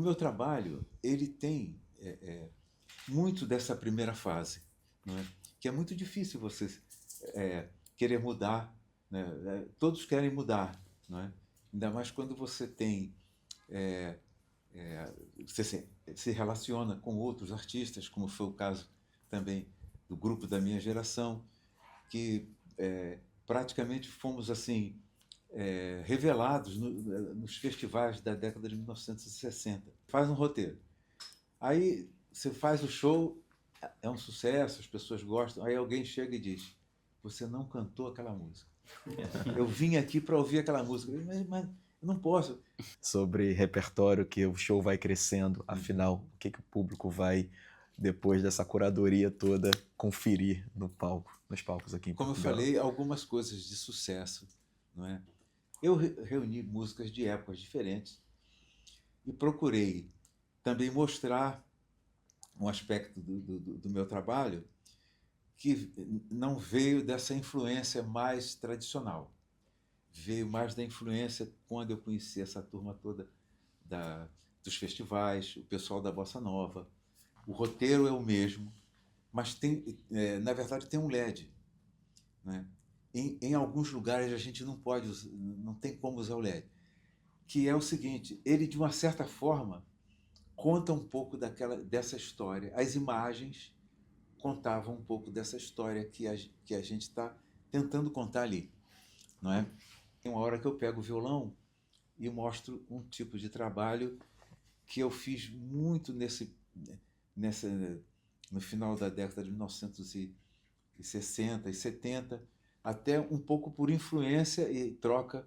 meu trabalho, ele tem muito dessa primeira fase, não é? Que é muito difícil você querer mudar, né? Todos querem mudar, não é? Ainda mais quando você tem você se relaciona com outros artistas, como foi o caso também do grupo da minha geração, que praticamente fomos assim revelados nos festivais da década de 1960. Faz um roteiro. Aí você faz o show, é um sucesso, as pessoas gostam. Aí alguém chega e diz: você não cantou aquela música. Eu vim aqui para ouvir aquela música. Mas eu não posso. Sobre repertório, que o show vai crescendo, afinal, o que o público vai, depois dessa curadoria toda, conferir no palco, nos palcos aqui em Como eu Portugal? falei, algumas coisas de sucesso, não é? Eu reuni músicas de épocas diferentes e procurei também mostrar um aspecto do meu trabalho que não veio dessa influência mais tradicional. Veio mais da influência quando eu conheci essa turma toda dos festivais, o pessoal da Bossa Nova. O roteiro é o mesmo, mas na verdade tem um LED. Né? Em alguns lugares a gente não tem como usar o LED. Que é o seguinte, ele de uma certa forma conta um pouco dessa história. As imagens contavam um pouco dessa história que a gente está tentando contar ali. Não é? Tem uma hora que eu pego o violão e mostro um tipo de trabalho que eu fiz muito no final da década de 1960 e 70, até um pouco por influência e troca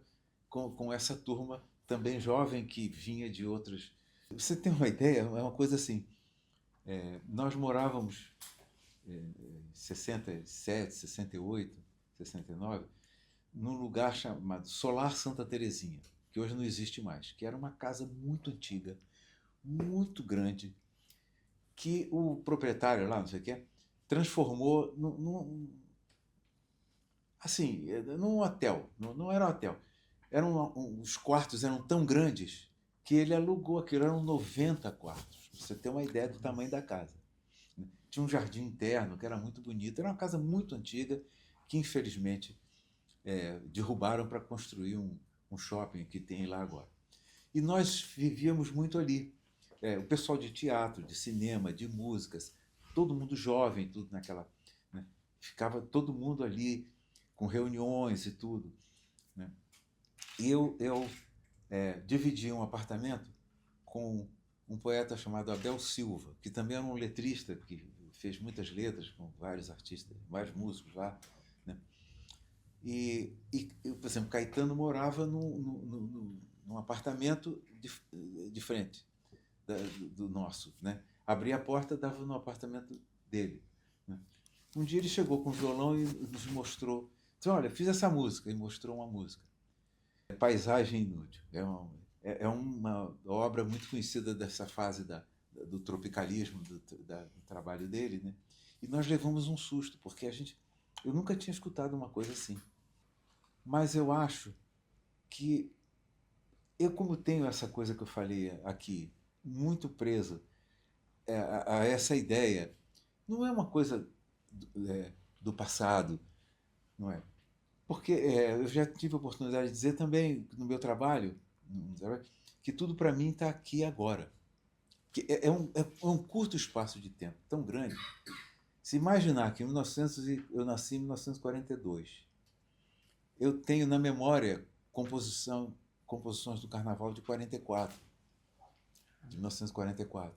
com essa turma também jovem que vinha de outras. Você tem uma ideia? É uma coisa assim. Nós morávamos em 67, 68, 69, num lugar chamado Solar Santa Terezinha, que hoje não existe mais, que era uma casa muito antiga, muito grande, que o proprietário lá, não sei o que, transformou assim, num hotel. Não era um hotel. Os quartos eram tão grandes que ele alugou aquilo, eram 90 quartos, para você ter uma ideia do tamanho da casa. Tinha um jardim interno que era muito bonito, era uma casa muito antiga que infelizmente derrubaram para construir um shopping que tem lá agora. E nós vivíamos muito ali. O pessoal de teatro, de cinema, de músicas, todo mundo jovem, tudo naquela. Né? Ficava todo mundo ali com reuniões e tudo. Né? E eu dividi um apartamento com um poeta chamado Abel Silva, que também era um letrista, que fez muitas letras com vários artistas, vários músicos lá. Né? Por exemplo, Caetano morava num apartamento de frente do nosso. Né? Abria a porta, dava no apartamento dele. Né? Um dia ele chegou com o violão e nos mostrou. Disse, olha, fiz essa música. E mostrou uma música. Paisagem Inútil. É uma obra muito conhecida dessa fase do tropicalismo, do trabalho dele. Né? E nós levamos um susto, porque eu nunca tinha escutado uma coisa assim. Mas eu acho que como tenho essa coisa que eu falei aqui, muito preso a essa ideia, não é uma coisa do passado, não é? Porque eu já tive a oportunidade de dizer também no meu trabalho que tudo para mim está aqui agora. Que é um curto espaço de tempo, tão grande. Se imaginar que eu nasci em 1942, eu tenho na memória composições do Carnaval de 44, de 1944.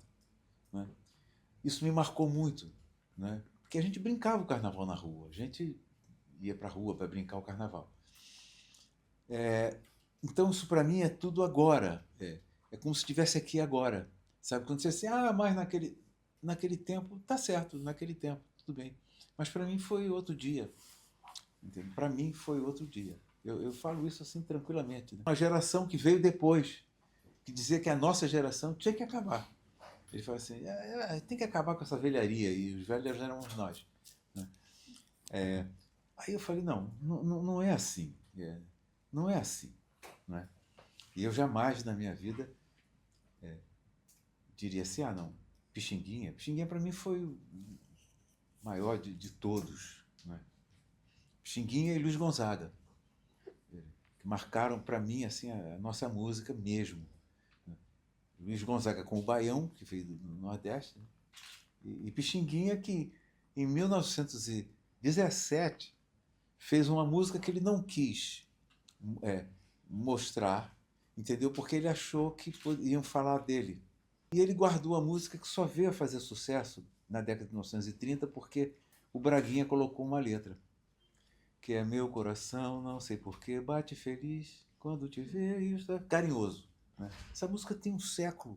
Né? Isso me marcou muito, né? Porque a gente brincava o Carnaval na rua, a gente ia para a rua para brincar o Carnaval. Então isso para mim é tudo agora, é como se estivesse aqui agora, sabe? Quando você diz assim, mas naquele tempo, tá certo, naquele tempo, tudo bem. Mas para mim foi outro dia, para mim foi outro dia. Eu falo isso assim tranquilamente. Né? Uma geração que veio depois, que dizia que a nossa geração tinha que acabar. Ele fala assim, tem que acabar com essa velharia, e os velhos éramos nós. Né? Aí eu falei, não é assim. Não é assim. Não é? E eu jamais na minha vida diria assim, não, Pixinguinha. Pixinguinha para mim foi o maior de todos, né? Pixinguinha e Luiz Gonzaga, que marcaram para mim assim a nossa música mesmo. Luiz Gonzaga com o Baião, que veio do Nordeste, né? E Pixinguinha, que em 1917 fez uma música que ele não quis mostrar, entendeu? Porque ele achou que iam falar dele. E ele guardou a música, que só veio a fazer sucesso na década de 1930 porque o Braguinha colocou uma letra, que é meu coração, não sei porquê, bate feliz quando te vejo, carinhoso, né? Essa música tem um século.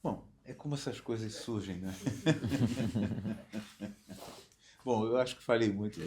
Bom, é como essas coisas surgem, né? Bom, eu acho que falei muito.